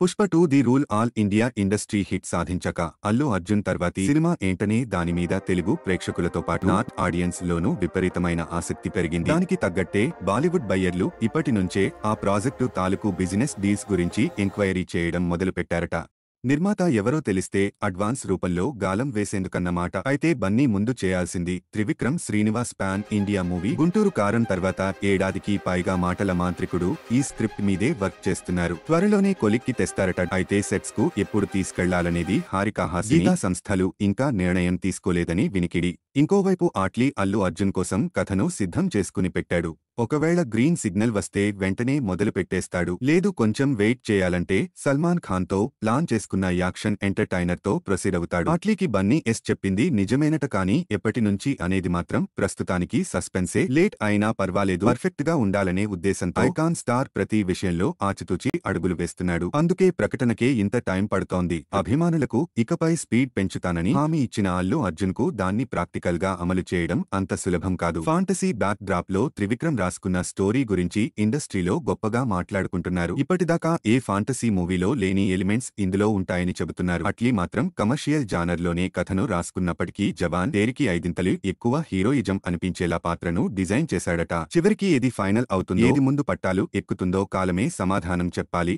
Pushpa 2 the rule all India industry hit సాధించక అల్లు అర్జున్ తర్వాతి సినిమా ఏంటనే దానిమీద తెలుగు ప్రేక్షకులతో పాటు నార్త్ ఆడియన్స్ లోనూ విపరీతమైన ఆసక్తి పెరిగింది. దానికి తగ్గట్టే బాలీవుడ్ బయ్యర్లు ఇప్పటి నుంచే ఆ ప్రాజెక్టు తాలూకు బిజినెస్ డీల్స్ గురించి ఎంక్వైరీ చేయడం మొదలుపెట్టారట. నిర్మాత ఎవరో తెలిస్తే అడ్వాన్స్ రూపంలో గాలం వేసేందుకన్నమాట. అయితే బన్నీ ముందు చేయాల్సింది Trivikram Srinivas pan India movie Guntur కారం తర్వాత ఏడాదికి పైగా మాటల మాంత్రికుడు ఈ స్క్రిప్ట్ మీదే వర్క్ చేస్తున్నారు. త్వరలోనే కొలిక్కి తెస్తారట. అయితే సెట్స్ కు ఎప్పుడు తీసుకెళ్లాలనేది హారిక హాసిని సంస్థలు ఇంకా నిర్ణయం తీసుకోలేదని వినికిడి. ఇంకోవైపు ఆట్లీ అల్లు అర్జున్ కోసం కథను సిద్ధం చేసుకుని పెట్టాడు. ఒకవేళ గ్రీన్ సిగ్నల్ వస్తే వెంటనే మొదలు పెట్టేస్తాడు. లేదు కొంచెం వెయిట్ చేయాలంటే సల్మాన్ ఖాన్ తో ప్లాన్ చేసుకున్న యాక్షన్ ఎంటర్టైనర్ తో ప్రొసీడ్ అవుతాడు. ఆట్లీకి బన్నీ ఎస్ చెప్పింది నిజమేనట, కానీ ఎప్పటి నుంచి అనేది మాత్రం ప్రస్తుతానికి సస్పెన్సే. లేట్ అయినా పర్వాలేదు, పర్ఫెక్ట్ గా ఉండాలనే ఉద్దేశంతో ఐకాన్ స్టార్ ప్రతి విషయంలో ఆచితూచి అడుగులు వేస్తున్నాడు. అందుకే ప్రకటనకే ఇంత టైం పడుతోంది. అభిమానులకు ఇకపై స్పీడ్ పెంచుతానని హామీ ఇచ్చిన అల్లు అర్జున్ కు దాన్ని ప్రాక్టికల్ గా అమలు చేయడం అంత సులభం కాదు. ఫాంటసీ బ్యాక్ డ్రాప్ లో త్రివిక్రమ్ రాసుకున్న స్టోరీ గురించి ఇండస్ట్రీలో గొప్పగా మాట్లాడుకుంటున్నారు. ఇప్పటిదాకా ఏ ఫాంటసీ మూవీలో లేని ఎలిమెంట్స్ ఇందులో ఉంటాయని చెబుతున్నారు. అట్లీ మాత్రం కమర్షియల్ జానర్ లోనే కథను రాసుకున్నప్పటికీ జవాన్ తేరికి ఐదింతలు ఎక్కువ హీరోయిజం అనిపించేలా పాత్రను డిజైన్ చేశాడట. చివరికి ఏది ఫైనల్ అవుతుందో, ఏది ముందు పట్టాలు ఎక్కుతుందో కాలమే సమాధానం చెప్పాలి.